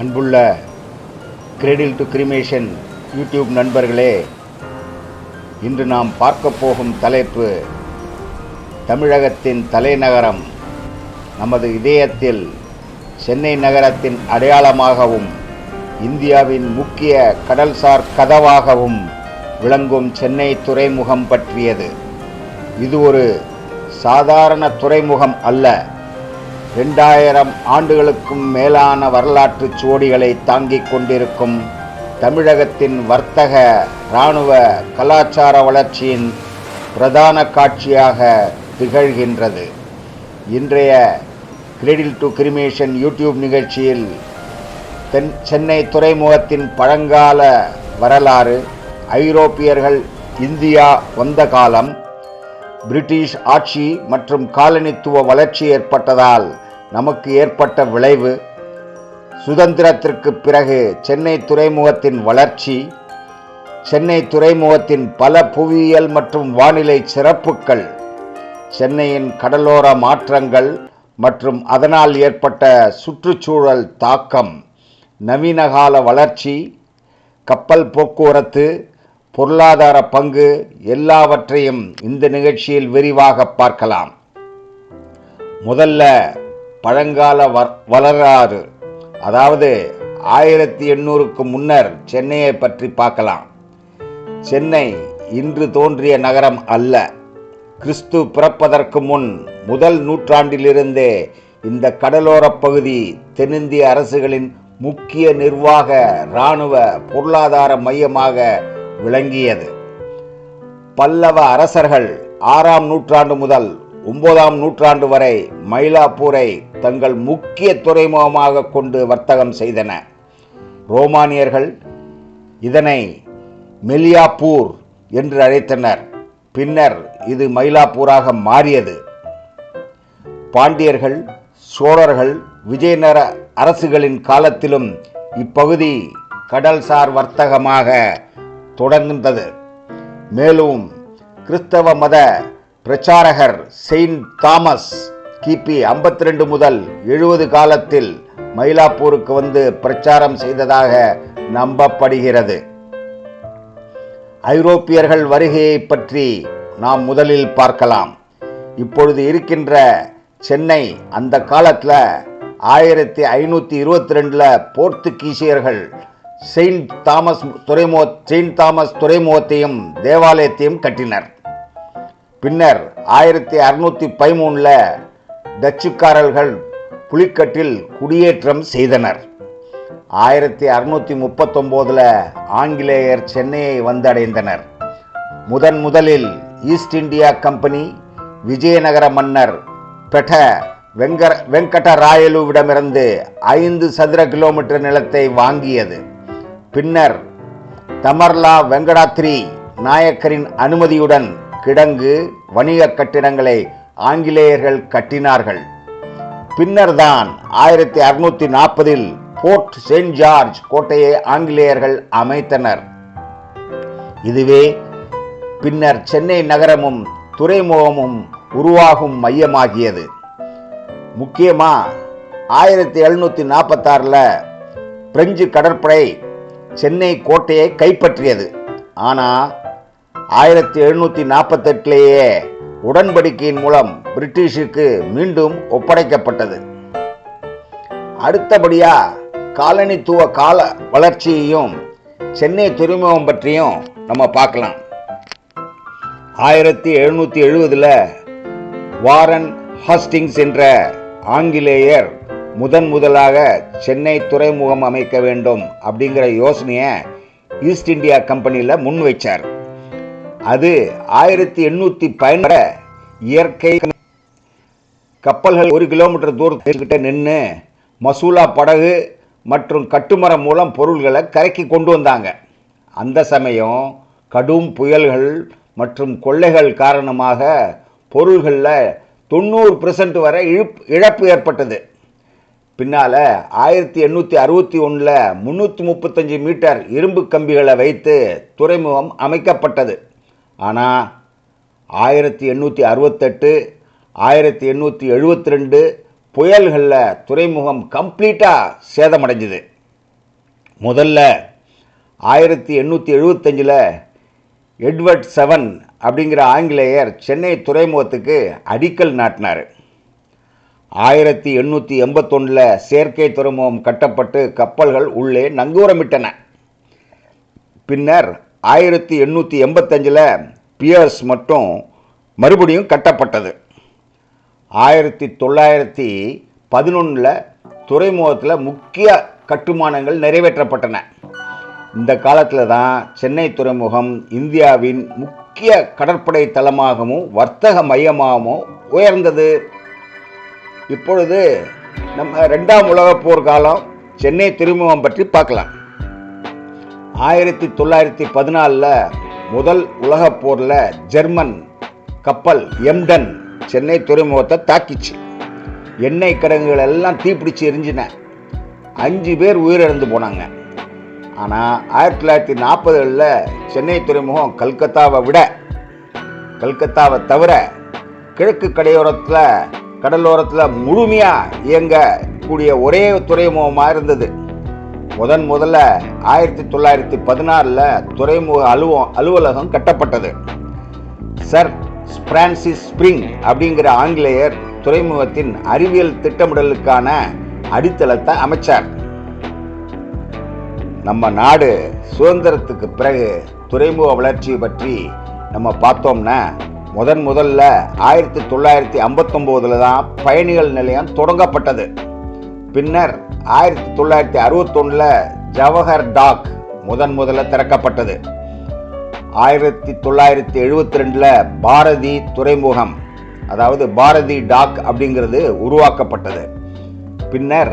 அன்புள்ள கிரெடில் to cremation YouTube நண்பர்களே, இன்று நாம் பார்க்க போகும் தலைப்பு தமிழகத்தின் தலைநகரம் நமது இதயத்தில் சென்னை நகரத்தின் அடையாளமாகவும் இந்தியாவின் முக்கிய கடல்சார் கதவாகவும் விளங்கும் சென்னை துறைமுகம் பற்றியது. இது ஒரு சாதாரண துறைமுகம் அல்ல. 2000 ஆண்டுகளுக்கும் மேலான வரலாற்று சுவடிகளை தாங்கிக் கொண்டிருக்கும் தமிழகத்தின் வர்த்தக, இராணுவ, கலாச்சார வளர்ச்சியின் பிரதான காட்சியாக திகழ்கின்றது. இன்றைய கிரெடில் டு கிரிமேஷன் யூடியூப் நிகழ்ச்சியில் சென்னை துறைமுகத்தின் பழங்கால வரலாறு, ஐரோப்பியர்கள் இந்தியா வந்த காலம், பிரிட்டிஷ் ஆட்சி மற்றும் காலனித்துவ வளர்ச்சி ஏற்பட்டதால் நமக்கு ஏற்பட்ட விளைவு, சுதந்திரத்திற்கு பிறகு சென்னை துறைமுகத்தின் வளர்ச்சி, சென்னை துறைமுகத்தின் பல புவியியல் மற்றும் வானிலை சிறப்புகள், சென்னையின் கடலோர மாற்றங்கள் மற்றும் அதனால் ஏற்பட்ட சுற்றுச்சூழல் தாக்கம், நவீனகால வளர்ச்சி, கப்பல் போக்குவரத்து, பொருளாதார பங்கு எல்லாவற்றையும் இந்த நிகழ்ச்சியில் விரிவாக பார்க்கலாம். முதல்ல பழங்கால வரலாறு, அதாவது 1800க்கு முன்னர் சென்னையை பற்றி பார்க்கலாம். சென்னை இன்று தோன்றிய நகரம் அல்ல. கிறிஸ்து பிறப்பதற்கு முன் முதல் நூற்றாண்டிலிருந்தே இந்த கடலோர பகுதி தென்னிந்திய அரசுகளின் முக்கிய நிர்வாக, இராணுவ, பொருளாதார மையமாக விளங்கியது. பல்லவ அரசர்கள் 6ஆம் நூற்றாண்டு முதல் 9ஆம் நூற்றாண்டு வரை மயிலாப்பூரை தங்கள் முக்கிய துறைமுகமாக கொண்டு வர்த்தகம் செய்தன. ரோமானியர்கள் இதனை மெலியாப்பூர் என்று அழைத்தனர். பின்னர் இது மயிலாப்பூராக மாறியது. பாண்டியர்கள், சோழர்கள், விஜயநகர அரசுகளின் காலத்திலும் இப்பகுதி கடல்சார் வர்த்தகமாக தொடர்ந்தது. மேலும் கிறிஸ்தவ மத பிரச்சாரகர் செயின்ட் தாமஸ் கிபி 52 முதல் 70 காலத்தில் மயிலாப்பூருக்கு வந்து பிரச்சாரம் செய்ததாக நம்பப்படுகிறது. ஐரோப்பியர்கள் வருகையை பற்றி நாம் முதலில் பார்க்கலாம். இப்பொழுது இருக்கின்ற சென்னை அந்த காலத்தில் 1522 போர்த்துகீசியர்கள் செயின்ட் தாமஸ் துறைமுகத்தையும் தேவாலயத்தையும் கட்டினர். பின்னர் 1613 டச்சுக்காரர்கள் புலிக்கட்டில் குடியேற்றம் செய்தனர். 1639 ஆங்கிலேயர் சென்னையை வந்தடைந்தனர். முதலில் ஈஸ்ட் இந்தியா கம்பெனி விஜயநகர மன்னர் பெட்ட வெங்கடராயலுவிடமிருந்து 5 சதுர கிலோமீட்டர் நிலத்தை வாங்கியது. பின்னர் தமர்லா வெங்கடாத்ரி நாயக்கரின் அனுமதியுடன் கிடங்கு, வணிக கட்டிடங்களை ஆங்கிலேயர்கள் கட்டினார்கள். பின்னர் தான் 1640 போர்ட் செயின்ட் ஜார்ஜ் கோட்டையை ஆங்கிலேயர்கள் அமைத்தனர். இதுவே பின்னர் சென்னை நகரமும் துறைமுகமும் உருவாகும் மையமாகியது. முக்கியமா 1746 பிரெஞ்சு கடற்படை சென்னை கோட்டையை கைப்பற்றியது. ஆனால் 1748 உடன்படிக்கையின் மூலம் பிரிட்டிஷுக்கு மீண்டும் ஒப்படைக்கப்பட்டது. அடுத்தபடியா காலனித்துவ கால வளர்ச்சியையும் சென்னை துறைமுகம் பற்றியும் நம்ம பார்க்கலாம். 1770 வாரன் ஹாஸ்டிங்ஸ் என்ற ஆங்கிலேயர் முதலாக சென்னை துறைமுகம் அமைக்க வேண்டும் அப்படிங்கிற யோசனையை ஈஸ்ட் இந்தியா கம்பெனியில் முன் வைச்சார். அது 1811 இயற்கை கப்பல்கள் 1 கிலோமீட்டர் தூரத்துக்கிட்ட நின்று மசூலா படகு மற்றும் கட்டுமரம் மூலம் பொருள்களை கரைக்கு கொண்டு வந்தாங்க. அந்த சமயம் கடும் புயல்கள் மற்றும் கொள்ளைகள் காரணமாக பொருள்களில் 90% வரை இழப்பு ஏற்பட்டது. பின்னால் 1861 335 மீட்டர் இரும்பு கம்பிகளை வைத்து துறைமுகம் அமைக்கப்பட்டது. ஆனால் 1868 1872 புயல்களில் துறைமுகம் கம்ப்ளீட்டாக சேதமடைஞ்சுது. முதல்ல 1875 எட்வர்ட் செவன் அப்படிங்கிற ஆங்கிலேயர் சென்னை துறைமுகத்துக்கு அடிக்கல் நாட்டினார். 1881 செயற்கை துறைமுகம் கட்டப்பட்டு கப்பல்கள் உள்ளே நங்கூரமிட்டன. பின்னர் 1885 பியர்ஸ் மட்டும் மறுபடியும் கட்டப்பட்டது. 1911 துறைமுகத்தில் முக்கிய கட்டுமானங்கள் நிறைவேற்றப்பட்டன. இந்த காலத்தில் தான் சென்னை துறைமுகம் இந்தியாவின் முக்கிய கடற்படை தளமாகவும் வர்த்தக மையமாகவும் உயர்ந்தது. இப்பொழுது நம்ம 2ஆம் உலகப் போர் காலம் சென்னை துறைமுகம் பற்றி பார்க்கலாம். 1914 முதல் உலகப் போரில் ஜெர்மன் கப்பல் எம்டன் சென்னை துறைமுகத்தை தாக்கிச்சு. எண்ணெய் கிடங்குகள் எல்லாம் தீப்பிடிச்சு எரிஞ்சின. 5 பேர் உயிரிழந்து போனாங்க. ஆனால் 1940 சென்னை துறைமுகம் கல்கத்தாவை தவிர கிழக்கு கடலோரத்தில் முழுமையாக இயங்கக்கூடிய ஒரே துறைமுகமாக இருந்தது. முதல்ல 1916 துறைமுக அலுவலகம் கட்டப்பட்டது. சர் பிரான்சிஸ் ஸ்பிரிங் அப்படிங்கிற ஆங்கிலேயர் துறைமுகத்தின் அறிவியல் திட்டமிடலுக்கான அடித்தளத்தை அமைச்சார். நம்ம நாடு சுதந்திரத்துக்கு பிறகு துறைமுக வளர்ச்சியை பற்றி நம்ம பார்த்தோம்னா முதல்ல 1959 தான் பயணிகள் நிலையம் தொடங்கப்பட்டது. பின்னர் 1961 ஜவஹர் டாக் முதல்ல திறக்கப்பட்டது. 1972 பாரதி துறைமுகம், அதாவது பாரதி டாக் அப்படிங்கிறது உருவாக்கப்பட்டது. பின்னர்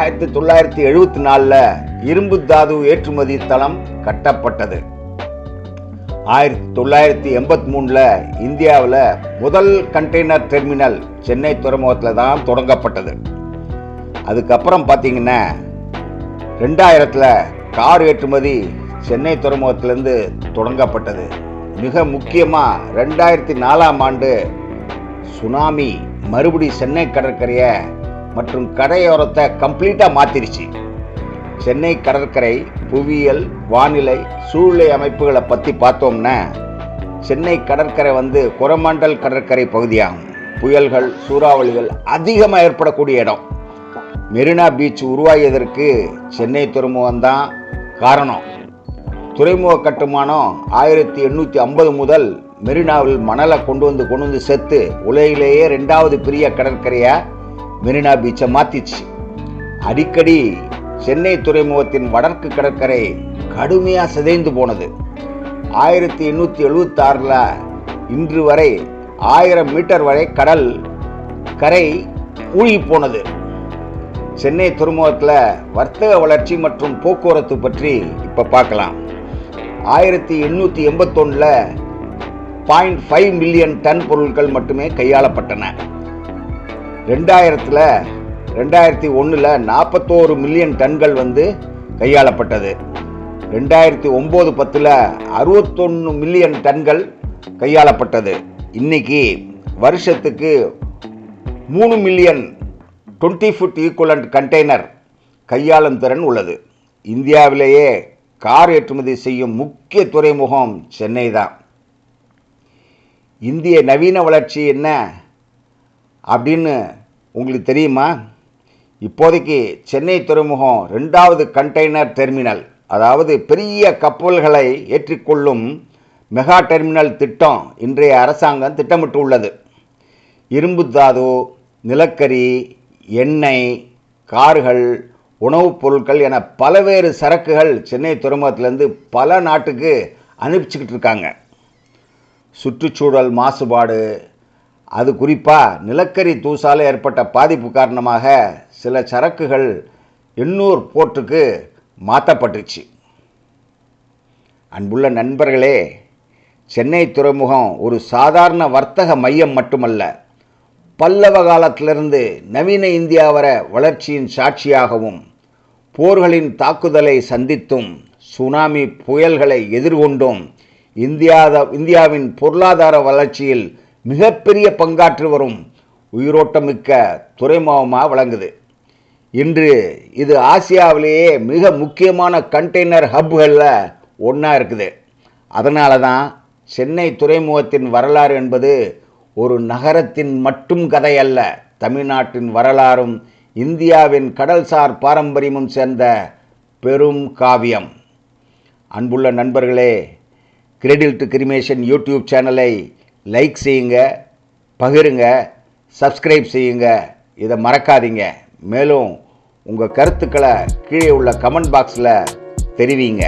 1974 இரும்பு தாது ஏற்றுமதி தளம் கட்டப்பட்டது. 1983 இந்தியாவில் முதல் கண்டெய்னர் டெர்மினல் சென்னை துறைமுகத்தில் தான் தொடங்கப்பட்டது. அதுக்கப்புறம் பார்த்தீங்கன்னா 2000 கார் ஏற்றுமதி சென்னை துறைமுகத்திலேருந்து தொடங்கப்பட்டது. மிக முக்கியமாக 2004ஆம் ஆண்டு சுனாமி மறுபடி சென்னை கடற்கரையை மற்றும் கரையோரத்தை கம்ப்ளீட்டாக மாற்றிருச்சு. சென்னை கடற்கரை புவியியல், வானிலை, சூழ்நிலை அமைப்புகளை பற்றி பார்த்தோம்னா சென்னை கடற்கரை கொரமாண்டல் கடற்கரை பகுதியாகும். புயல்கள், சூறாவளிகள் அதிகமாக ஏற்படக்கூடிய இடம். மெரினா பீச் உருவாகியதற்கு சென்னை துறைமுகம் தான் காரணம். துறைமுக கட்டுமானம் 1850 முதல் மெரினாவில் மணலை கொண்டு வந்து சேர்த்து உலகிலேயே 2வது பெரிய கடற்கரையாக மெரினா பீச்சை மாற்றிச்சு. அடிக்கடி சென்னை துறைமுகத்தின் வடக்கு கடற்கரை கடுமையாக சிதைந்து போனது. 1876 இன்று வரை 1000 மீட்டர் வரை கடல் கரை மூழ்கி போனது. சென்னை துறைமுகத்தில் வர்த்தக வளர்ச்சி மற்றும் போக்குவரத்து பற்றி இப்போ பார்க்கலாம். 1881 0.5 மில்லியன் டன் பொருட்கள் மட்டுமே கையாளப்பட்டன. 2001 41 மில்லியன் டன்கள் கையாளப்பட்டது. 2009-10 61 மில்லியன் டன்கள் கையாளப்பட்டது. இன்னைக்கு வருஷத்துக்கு 3 மில்லியன் 20 ஃபுட் ஈக்குவலண்ட் கண்டெய்னர் கையாளும் திறன் உள்ளது. இந்தியாவிலேயே கார் ஏற்றுமதி செய்யும் முக்கிய துறைமுகம் சென்னை தான். இந்திய நவீன வளர்ச்சி என்ன அப்படின்னு உங்களுக்கு தெரியுமா? இப்போதைக்கு சென்னை துறைமுகம் 2வது கண்டெய்னர் டெர்மினல், அதாவது பெரிய கப்பல்களை ஏற்றிக்கொள்ளும் மெகா டெர்மினல் திட்டம் இன்றைய அரசாங்கம் திட்டமிட்டு உள்ளது. இரும்பு தாது, நிலக்கரி, எண்ணெய், கார்கள், உணவுப் பொருட்கள் என பல்வேறு சரக்குகள் சென்னை துறைமுகத்திலேருந்து பல நாட்டுக்கு அனுப்பிச்சிக்கிட்டு இருக்காங்க. சுற்றுச்சூழல் மாசுபாடு, அது குறிப்பாக நிலக்கரி தூசால் ஏற்பட்ட பாதிப்பு காரணமாக சில சரக்குகள் எண்ணூர் போர்ட்டுக்கு மாற்றப்பட்டுச்சு. அன்புள்ள நண்பர்களே, சென்னை துறைமுகம் ஒரு சாதாரண வர்த்தக மையம் மட்டுமல்ல, பல்லவ காலத்திலிருந்து நவீன இந்தியா வர வளர்ச்சியின் சாட்சியாகவும், போர்களின் தாக்குதலை சந்தித்தும், சுனாமி புயல்களை எதிர்கொண்டும் இந்தியாவின் பொருளாதார வளர்ச்சியில் மிகப்பெரிய பங்காற்றி வரும் உயிரோட்டமிக்க துறைமுகமாக விளங்குது. இன்று இது ஆசியாவிலேயே மிக முக்கியமான கண்டெய்னர் ஹப்புகளில் ஒன்றா இருக்குது. அதனால தான் சென்னை துறைமுகத்தின் வரலாறு என்பது ஒரு நகரத்தின் மட்டும் கதை அல்ல, தமிழ்நாட்டின் வரலாறும் இந்தியாவின் கடல்சார் பாரம்பரியமும் சேர்ந்த பெரும் காவியம். அன்புள்ள நண்பர்களே, கிரெடில் டு கிரிமேஷன் யூடியூப் சேனலை லைக் செய்யுங்க, பகிருங்க, சப்ஸ்கிரைப் செய்யுங்க. இதை மறக்காதீங்க. மேலும் உங்கள் கருத்துக்களை கீழே உள்ள கமெண்ட் பாக்ஸில் தெரிவிங்க.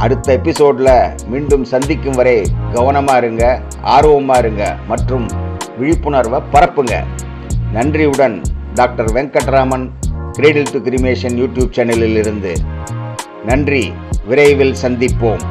அடுத்த எபிசோடில் மீண்டும் சந்திக்கும் வரை கவனமாக இருங்க, ஆர்வமாக இருங்க மற்றும் விழிப்புணர்வை பரப்புங்க. நன்றியுடன் doctor Venkatraman, cradle to cremation YouTube சேனலில் இருந்து. நன்றி. விரைவில் சந்திப்போம்.